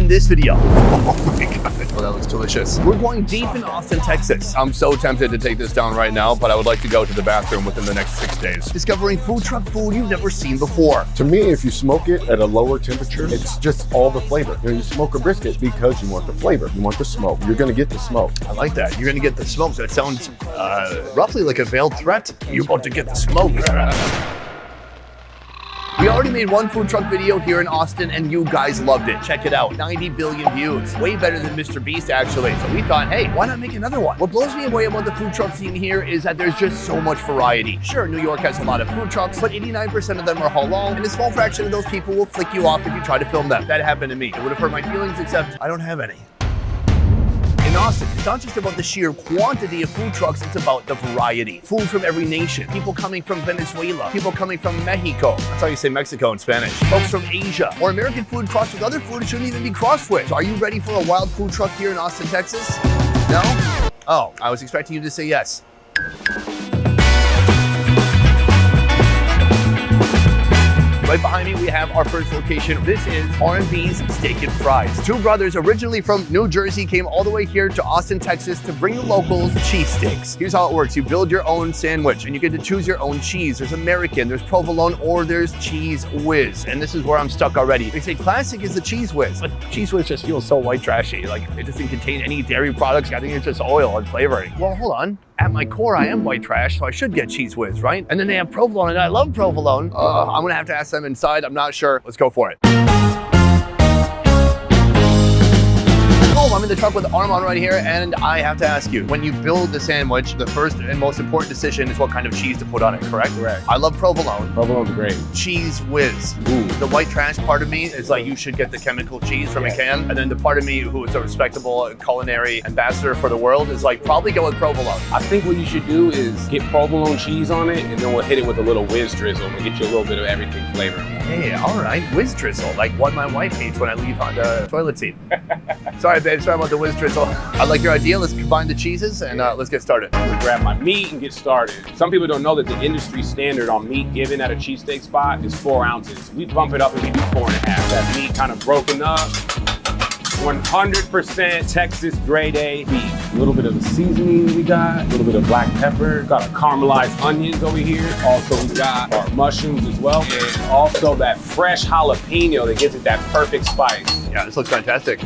in this video. Oh my God. Oh, that looks delicious. We're going deep in Austin, Texas. I'm so tempted to take this down right now, but I would like to go to the bathroom within the next 6 days. Discovering food truck food you've never seen before. To me, if you smoke it at a lower temperature, it's just all the flavor. You smoke a brisket because you want the flavor. You want the smoke. You're going to get the smoke. I like that. You're going to get the smoke. That sounds roughly like a veiled threat. You're about to get the smoke. We already made one food truck video here in Austin and you guys loved it. Check it out, 90 billion views. Way better than Mr. Beast actually. So we thought, hey, why not make another one? What blows me away about the food truck scene here is that there's just so much variety. Sure, New York has a lot of food trucks, but 89% of them are halal, and a small fraction of those people will flick you off if you try to film them. That happened to me. It would have hurt my feelings, except I don't have any. In Austin, it's not just about the sheer quantity of food trucks, it's about the variety. Food from every nation. People coming from Venezuela. People coming from Mexico. That's how you say Mexico in Spanish. Folks from Asia. Or American food crossed with other food it shouldn't even be crossed with. So are you ready for a wild food truck here in Austin, Texas? No? Oh, I was expecting you to say yes. Right behind me, we have our first location. This is R&B's Steak and Fries. Two brothers originally from New Jersey came all the way here to Austin, Texas to bring the locals cheesesteaks. Here's how it works. You build your own sandwich and you get to choose your own cheese. There's American, there's provolone, or there's Cheese Whiz. And this is where I'm stuck already. They say classic is the Cheese Whiz, but Cheese Whiz just feels so white trashy. Like it doesn't contain any dairy products. I think it's just oil and flavoring. Well, hold on. At my core, I am white trash, so I should get Cheese Whiz, right? And then they have provolone, and I love provolone. I'm gonna have to ask them inside. I'm not sure. Let's go for it. I'm in the truck with Armand right here, and I have to ask you, when you build the sandwich, the first and most important decision is what kind of cheese to put on it, correct? Correct. I love provolone. Provolone's great. Cheese Whiz. Ooh. The white trash part of me is like, you should get the chemical cheese from a can. And then the part of me who is a respectable culinary ambassador for the world is like, probably go with provolone. I think what you should do is get provolone cheese on it, and then we'll hit it with a little whiz drizzle and get you a little bit of everything flavor. Hey, all right, whiz drizzle, like what my wife hates when I leave on the toilet seat. Sorry, babe, sorry about the whiz drizzle. I like your idea. Let's combine the cheeses and let's get started. I'm gonna grab my meat and get started. Some people don't know that the industry standard on meat given at a cheesesteak spot is 4 ounces. We bump it up and we do 4.5. That meat kind of broken up. 100% Texas grade A beef. A little bit of the seasoning we got, a little bit of black pepper, got our caramelized onions over here. Also we got our mushrooms as well. And also that fresh jalapeno that gives it that perfect spice. Yeah, this looks fantastic.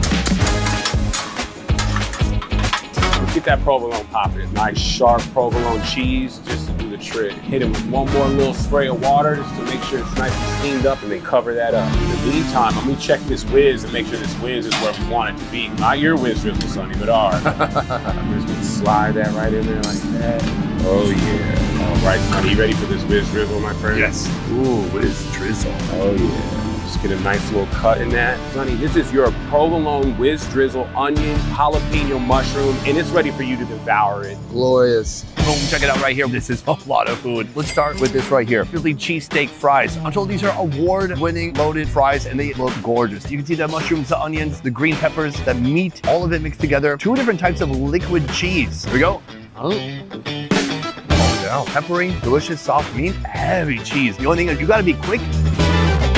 Let's get that provolone popping. Nice sharp provolone cheese just to do the trick. Hit it with one more little spray of water just to make sure it's nice and steamed up, and then cover that up. In the meantime, let me check this whiz and make sure this whiz is where we want it to be. Not your whiz drizzle, Sonny, but ours. I'm just gonna slide that right in there like that. Oh yeah. All right, Sonny, you ready for this whiz drizzle, my friend? Yes. Ooh, whiz drizzle. Oh yeah. Just get a nice little cut in that. Sonny, this is your provolone whiz drizzle, onion, jalapeno mushroom, and it's ready for you to devour it. Glorious. Boom, check it out right here. This is a lot of food. Let's start with this right here. Philly cheesesteak fries. I'm told these are award-winning loaded fries, and they look gorgeous. You can see the mushrooms, the onions, the green peppers, the meat, all of it mixed together. 2 different types of liquid cheese. Here we go. Oh yeah, peppery, delicious, soft meat, heavy cheese. The only thing is you gotta be quick.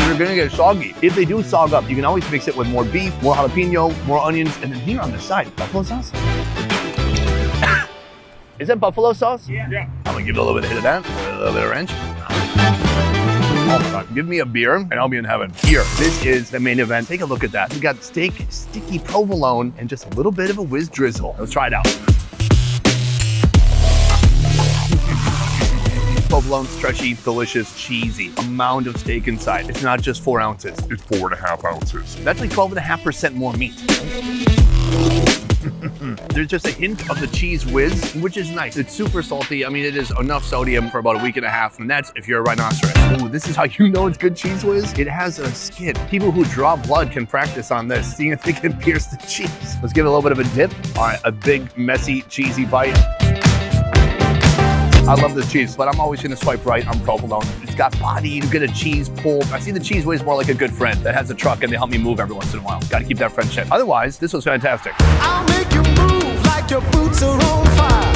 You're gonna get soggy. If they do sog up, you can always mix it with more beef, more jalapeno, more onions, and then here on the side, buffalo sauce. Is that buffalo sauce? Yeah. I'm gonna give it a little bit of that, a little bit of ranch. Oh my God, give me a beer and I'll be in heaven. Here, this is the main event. Take a look at that. We got steak, sticky provolone, and just a little bit of a whiz drizzle. Let's try it out. Provolone, stretchy, delicious, cheesy. A mound of steak inside. It's not just 4 ounces. It's 4.5 ounces. That's like 12.5% more meat. There's just a hint of the Cheese Whiz, which is nice. It's super salty. I mean, it is enough sodium for about a week and a half, and that's if you're a rhinoceros. Ooh, this is how you know it's good Cheese Whiz. It has a skin. People who draw blood can practice on this, seeing if they can pierce the cheese. Let's give it a little bit of a dip. All right, a big, messy, cheesy bite. I love this cheese, but I'm always gonna swipe right on provolone. It's got body, you get a cheese pull. I see the Cheese Whiz more like a good friend that has a truck and they help me move every once in a while. Gotta keep that friendship. Otherwise, this was fantastic. I'll make you move like your boots are on fire.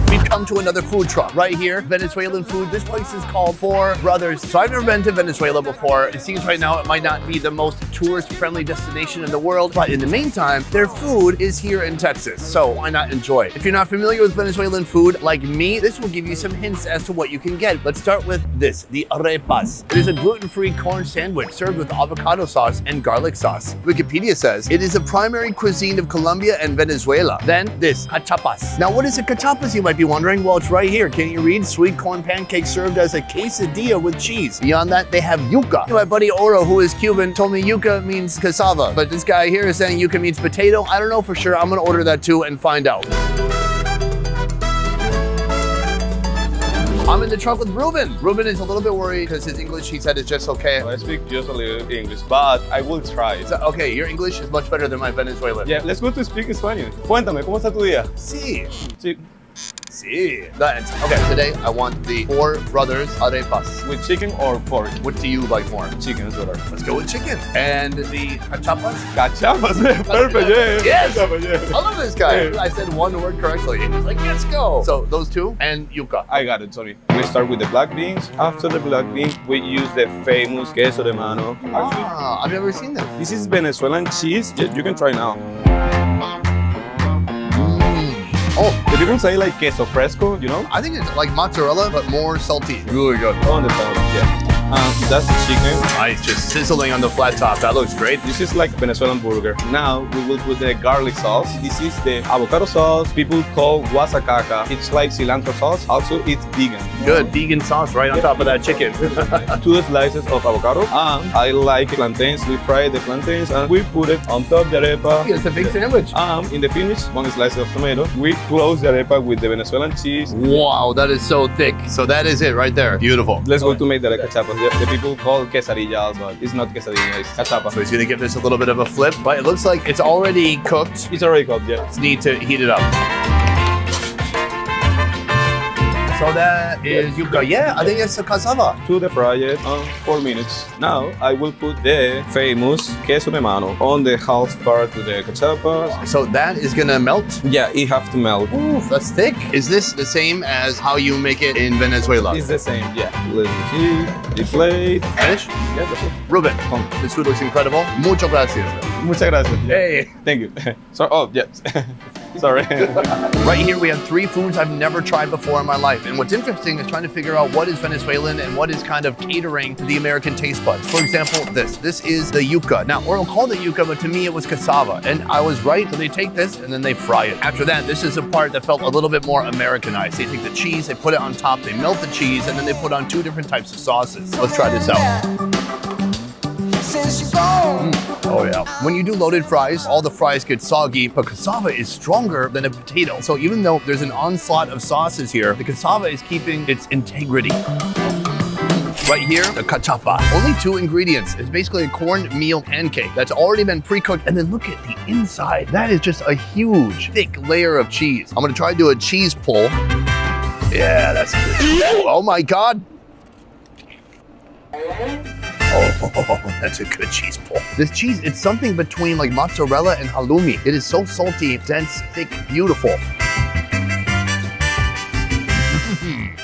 We've come to another food truck. Right here, Venezuelan food. This place is called Four Brothers. So I've never been to Venezuela before. It seems right now it might not be the most tourist-friendly destination in the world, but in the meantime, their food is here in Texas, so why not enjoy it? If you're not familiar with Venezuelan food like me, this will give you some hints as to what you can get. Let's start with this, the arepas. It is a gluten-free corn sandwich served with avocado sauce and garlic sauce. Wikipedia says it is a primary cuisine of Colombia and Venezuela. Then this, cachapas. Now what is a cachapas, you might be wondering? Well, it's right here. Can you read? Sweet corn pancake served as a quesadilla with cheese. Beyond that, they have yuca. My buddy Oro, who is Cuban, told me yuca means cassava, but this guy here is saying yuca means potato. I don't know for sure. I'm gonna order that too and find out. I'm in the truck with Ruben. Ruben is a little bit worried because his English, he said, is just okay. I speak just a little English, but I will try. So, okay, your English is much better than my Venezuelan. Yeah, let's go to speak Spanish. Cuéntame, ¿cómo está tu día? Sí. Sí. Sí. That's, okay, today I want the Four Brothers arepas. With chicken or pork? What do you like more? Chicken is better. Let's go with chicken. And the cachapas? Cachapas, perfect, yeah. Yes. Cachapas, yeah. I love this guy. Yeah. I said one word correctly. He's like, let's go. So those two and yuca. I got it, sorry. We start with the black beans. After the black beans, we use the famous queso de mano. Ah, I've never seen this. This is Venezuelan cheese. You can try now. Oh, The people say like queso fresco, you know? I think it's like mozzarella, but more salty. Really good. On the top, yeah. That's the chicken. Nice, just sizzling on the flat top. That looks great. This is like Venezuelan burger. Now we will put the garlic sauce. This is the avocado sauce. People call guasacaca. It's like cilantro sauce. Also, it's vegan. Good vegan sauce right on top of that chicken. 2 slices of avocado. And I like plantains. We fry the plantains and we put it on top of the arepa. It's a big sandwich. In the finish, 1 slice of tomato. We close the arepa with the Venezuelan cheese. Wow, that is so thick. So that is it right there. Beautiful. Let's go to make the cachapas. The people call quesadillas, but it's not quesadilla, it's cachapa. So he's gonna give this a little bit of a flip, but it looks like it's already cooked. It's already cooked, yeah. Just need to heat it up. So that is yuca. Yeah, I think it's a cassava. To the fry it 4 minutes. Now I will put the famous queso de mano on the half part of the cachapas. So that is gonna melt. Yeah, it have to melt. Oof, that's thick. Is this the same as how you make it in Venezuela? It's the same, yeah. Let me see. The plate. Finish? Yeah, that's it. Ruben, this food looks incredible. Muchas gracias. Muchas gracias. Hey. Thank you. So, oh, yes. Sorry. Right here we have 3 foods I've never tried before in my life. And what's interesting is trying to figure out what is Venezuelan and what is kind of catering to the American taste buds. For example, this. This is the yuca. Now, Oral called it yuca, but to me it was cassava. And I was right, so they take this and then they fry it. After that, this is the part that felt a little bit more Americanized. They take the cheese, they put it on top, they melt the cheese, and then they put on 2 different types of sauces. Let's try this out. Oh yeah. When you do loaded fries, all the fries get soggy, but cassava is stronger than a potato. So even though there's an onslaught of sauces here, the cassava is keeping its integrity. Right here, the cachapa. Only 2 ingredients. It's basically a cornmeal pancake that's already been pre-cooked. And then look at the inside. That is just a huge, thick layer of cheese. I'm gonna try to do a cheese pull. Yeah, that's good. Oh my God. Oh, that's a good cheese pull. This cheese, it's something between like mozzarella and halloumi. It is so salty, dense, thick, beautiful.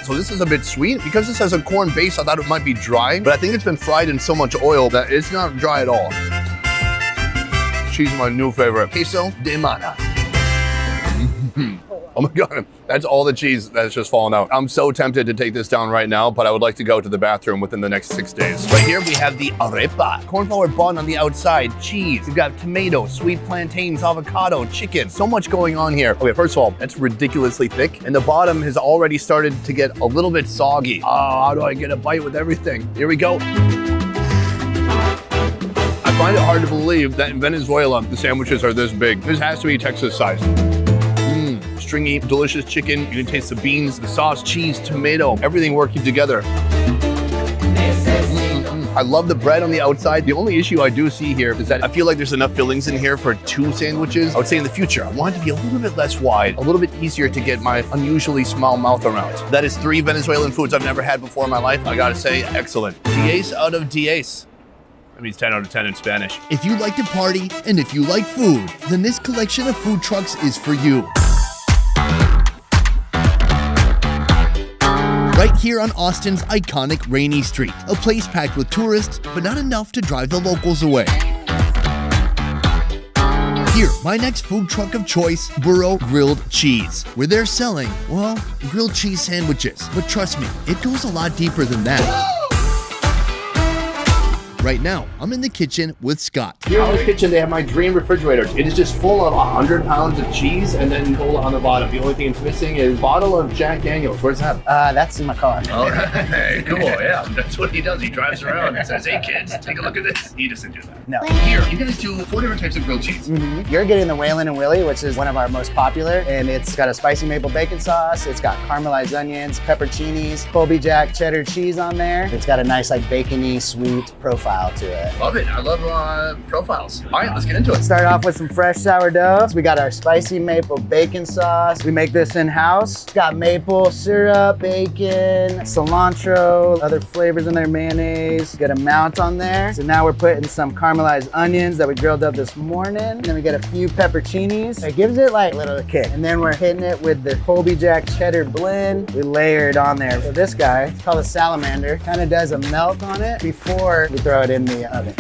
So this is a bit sweet. Because this has a corn base, I thought it might be dry, but I think it's been fried in so much oil that it's not dry at all. Cheese is my new favorite. Queso de mana. Oh my God, that's all the cheese that's just fallen out. I'm so tempted to take this down right now, but I would like to go to the bathroom within the next 6 days. Right here, we have the arepa. Corn flour bun on the outside, cheese. You've got tomato, sweet plantains, avocado, chicken. So much going on here. Okay, first of all, it's ridiculously thick, and the bottom has already started to get a little bit soggy. Oh, how do I get a bite with everything? Here we go. I find it hard to believe that in Venezuela, the sandwiches are this big. This has to be Texas size. Stringy, delicious chicken. You can taste the beans, the sauce, cheese, tomato, everything working together. I love the bread on the outside. The only issue I do see here is that I feel like there's enough fillings in here for 2 sandwiches. I would say in the future, I want it to be a little bit less wide, a little bit easier to get my unusually small mouth around. That is 3 Venezuelan foods I've never had before in my life. I gotta say, excellent. 10 out of 10. That means 10 out of 10 in Spanish. If you like to party and if you like food, then this collection of food trucks is for you. right here on Austin's iconic Rainy Street, a place packed with tourists, but not enough to drive the locals away. Here, my next food truck of choice, Burro Grilled Cheese, where they're selling, well, grilled cheese sandwiches. But trust me, it goes a lot deeper than that. Right now, I'm in the kitchen with Scott. Here in the kitchen, they have my dream refrigerator. It is just full of 100 pounds of cheese and then cola on the bottom. The only thing it's missing is a bottle of Jack Daniels. Where's that? That's in my car. All right, cool, yeah. That's what he does. He drives around and says, hey kids, take a look at this. He doesn't do that. No. Here, you guys do 4 different types of grilled cheese. You're getting the Whalen and Willie, which is one of our most popular, and it's got a spicy maple bacon sauce. It's got caramelized onions, pepperoncinis, Colby Jack cheddar cheese on there. It's got a nice like bacony sweet profile to it. Love it. I love profiles. All right, let's get into it. Start off with some fresh sourdough. We got our spicy maple bacon sauce. We make this in-house. It's got maple syrup, bacon, cilantro, other flavors in there, mayonnaise. Got a mount on there. So now we're putting some caramelized onions that we grilled up this morning. Then we get a few pepperoncinis. It gives it like a little kick. And then we're hitting it with the Colby Jack cheddar blend. We layer it on there. So this guy, it's called a salamander, kind of does a melt on it before we throw it in the oven.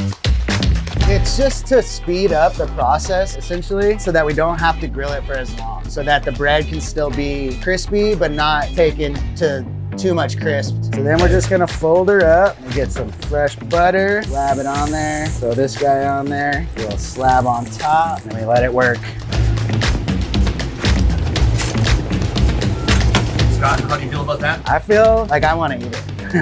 It's just to speed up the process, essentially, so that we don't have to grill it for as long, so that the bread can still be crispy, but not taken to too much crisp. So then we're just gonna fold her up and get some fresh butter, slab it on there, throw this guy on there, a little slab on top, and we let it work. Scott, how do you feel about that? I feel like I wanna eat it. We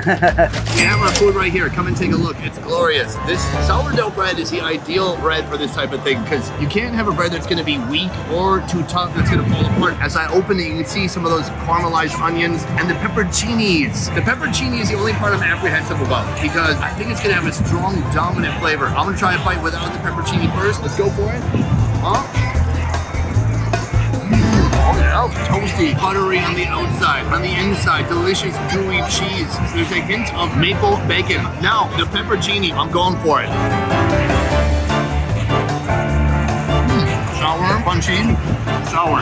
have our food right here. Come and take a look. It's glorious. This sourdough bread is the ideal bread for this type of thing because you can't have a bread that's going to be weak or too tough that's going to fall apart. As I open it, you can see some of those caramelized onions and the pepperoncinis. The pepperoncini is the only part I'm apprehensive about because I think it's going to have a strong, dominant flavor. I'm going to try a bite without the pepperoncini first. Let's go for it. Toasty, buttery on the outside, on the inside, delicious gooey cheese. There's a hint of maple bacon. Now, the pepperoncini, I'm going for it. Sour, punchy, sour,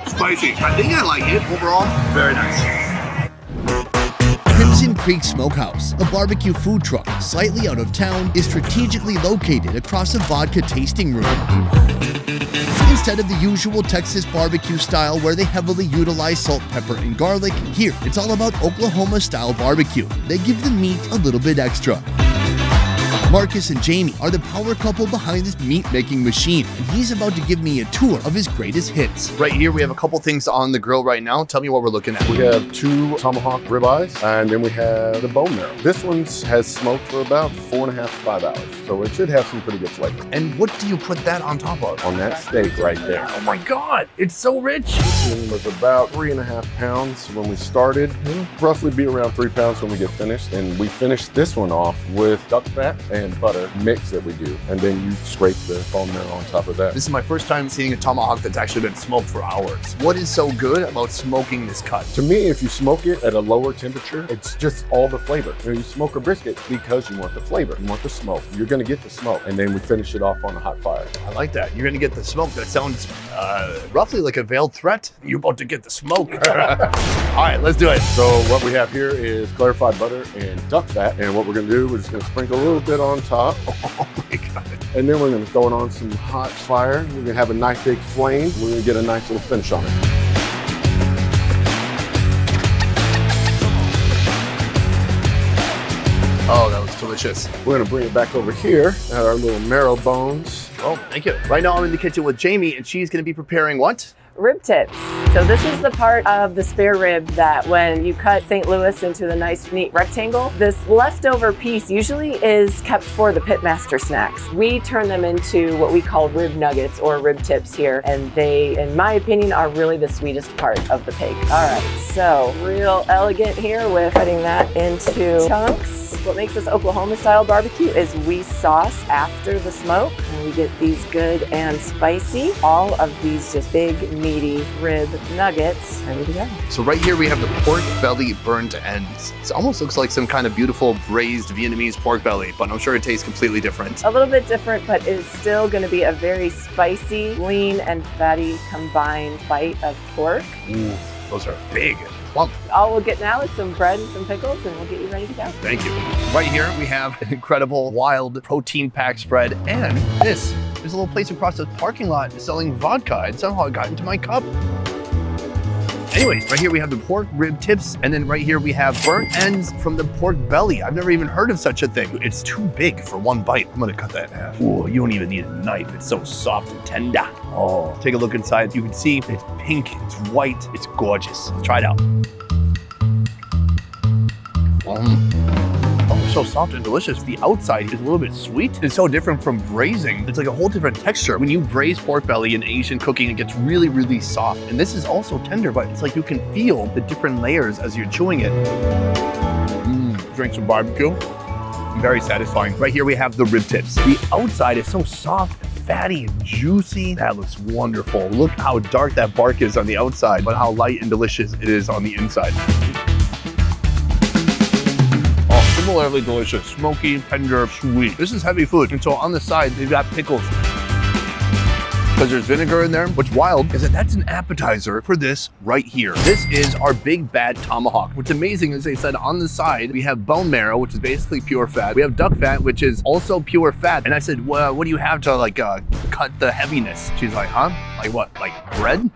spicy. I think I like it overall. Very nice. Crimson Creek Smokehouse, a barbecue food truck slightly out of town, is strategically located across a vodka tasting room. Instead of the usual Texas barbecue style where they heavily utilize salt, pepper, and garlic, here it's all about Oklahoma-style barbecue. They give the meat a little bit extra. Marcus and Jamie are the power couple behind this meat-making machine, and he's about to give me a tour of his greatest hits. Right here, we have a couple things on the grill right now. Tell me what we're looking at. We have 2 tomahawk ribeyes, and then we have the bone marrow. This one has smoked for about 4.5 to 5 hours, so it should have some pretty good flavor. And what do you put that on top of? On that steak right there. Oh my God, it's so rich. This one was about 3.5 pounds when we started. It'll roughly be around 3 pounds when we get finished. And we finished this one off with duck fat and butter mix that we do. And then you scrape the bone marrow on top of that. This is my first time seeing a tomahawk that's actually been smoked for hours. What is so good about smoking this cut? To me, if you smoke it at a lower temperature, it's just all the flavor. You smoke a brisket because you want the flavor, you want the smoke. You're gonna get the smoke, and then we finish it off on a hot fire. I like that. You're gonna get the smoke. That sounds roughly like a veiled threat. You're about to get the smoke. All right, let's do it. So what we have here is clarified butter and duck fat, and what we're gonna do, we're just gonna sprinkle a little bit on top. Oh my God. And then we're gonna throw it on some hot fire. We're gonna have a nice big flame. We're gonna get a nice little finish on it. Oh, that looks delicious. We're gonna bring it back over here at our little marrow bones. Oh, thank you. Right now I'm in the kitchen with Jamie, and she's gonna be preparing what? Rib tips. So this is the part of the spare rib that when you cut St. Louis into the nice neat rectangle, this leftover piece usually is kept for the pitmaster snacks. We turn them into what we call rib nuggets or rib tips here, and they, in my opinion, are really the sweetest part of the pig. All right, so real elegant here with cutting that into chunks. What makes this Oklahoma style barbecue is we sauce after the smoke, and we get these good and spicy. All of these just big, meaty rib nuggets ready to go. So right here we have the pork belly burnt ends. It almost looks like some kind of beautiful braised Vietnamese pork belly, but I'm sure it tastes completely different. A little bit different, but it's still going to be a very spicy, lean, and fatty combined bite of pork. Ooh, those are big. plump. All we'll get now is some bread and some pickles, and we'll get you ready to go. Thank you. Right here, we have an incredible wild protein-packed spread, and this is a little place across the parking lot selling vodka, and somehow it got into my cup. Anyways, right here we have the pork rib tips, and then right here we have burnt ends from the pork belly. I've never even heard of such a thing. It's too big for one bite. I'm gonna cut that in half. Ooh, you don't even need a knife. It's so soft and tender. Oh, take a look inside. You can see it's pink, it's white, it's gorgeous. Let's try it out. Oh, it's so soft and delicious. The outside is a little bit sweet. It's so different from braising. It's like a whole different texture. When you braise pork belly in Asian cooking, it gets really, really soft. And this is also tender, but it's like you can feel the different layers as you're chewing it. Drink some barbecue. Very satisfying. Right here we have the rib tips. The outside is so soft, fatty, and juicy. That looks wonderful. Look how dark that bark is on the outside, but how light and delicious it is on the inside. Similarly delicious, smoky, tender, sweet. This is heavy food. And so on the side, they've got pickles. Because there's vinegar in there. What's wild is that that's an appetizer for this right here. This is our big bad tomahawk. What's amazing is they said on the side, we have bone marrow, which is basically pure fat. We have duck fat, which is also pure fat. And I said, well, what do you have to like cut the heaviness? She's like, huh? Like what, like bread?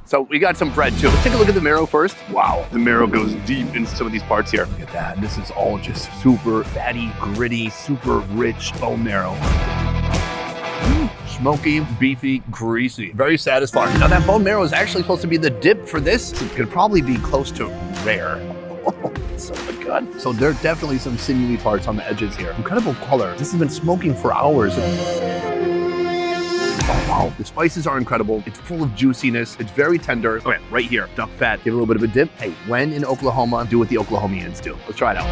So we got some bread too. Let's take a look at the marrow first. Wow, the marrow goes deep into some of these parts here. Look at that. This is all just super fatty, gritty, super rich bone marrow. Smoky, beefy, greasy. Very satisfying. Now that bone marrow is actually supposed to be the dip for this. It could probably be close to rare. So good. So there are definitely some sinewy parts on the edges here. Incredible color. This has been smoking for hours. Oh, wow. The spices are incredible. It's full of juiciness. It's very tender. Okay, right here, duck fat. Give it a little bit of a dip. Hey, when in Oklahoma, do what the Oklahomians do. Let's try it out.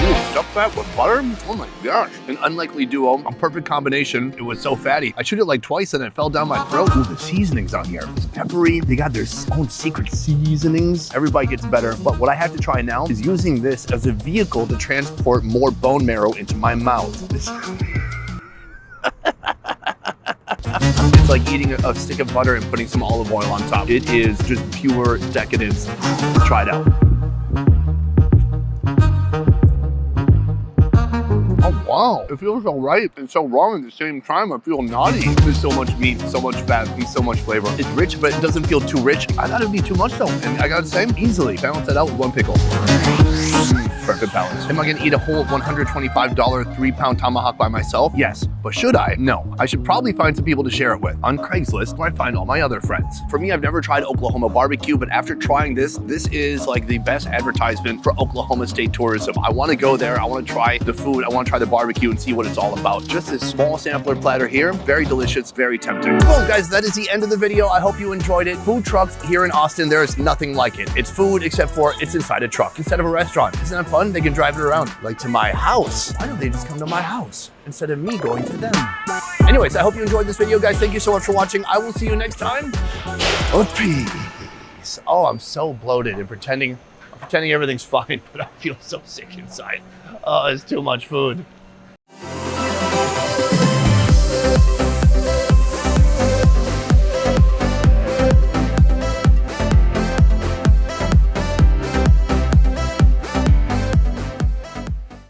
Ooh, duck fat with butter? Oh my gosh. An unlikely duo, a perfect combination. It was so fatty. I chewed it like twice and it fell down my throat. Ooh, the seasonings on here. It's peppery. They got their own secret seasonings. Every bite gets better. But what I have to try now is using this as a vehicle to transport more bone marrow into my mouth. It's like eating a stick of butter and putting some olive oil on top. It is just pure decadence. Try it out. Oh wow, it feels so right and so wrong at the same time. I feel naughty. There's so much meat, so much fat, and so much flavor. It's rich, but it doesn't feel too rich. I thought it'd be too much though, and I gotta say, easily balance that out with one pickle. Perfect balance. Am I gonna eat a whole $125 3-pound tomahawk by myself? Yes, but should I? No. I should probably find some people to share it with. On Craigslist, where I find all my other friends. For me, I've never tried Oklahoma barbecue, but after trying this is like the best advertisement for Oklahoma State tourism. I wanna go there, I wanna try the food, I wanna try the barbecue and see what it's all about. Just this small sampler platter here, very delicious, very tempting. Well, guys, that is the end of the video. I hope you enjoyed it. Food trucks here in Austin, there is nothing like it. It's food except for it's inside a truck instead of a restaurant. Isn't that fun? They can drive it around, like to my house. Why don't they just come to my house instead of me going to them? Anyways, I hope you enjoyed this video, guys. Thank you so much for watching. I will see you next time. Oh, peace. Oh, I'm so bloated and pretending everything's fine, but I feel so sick inside. Oh, it's too much food.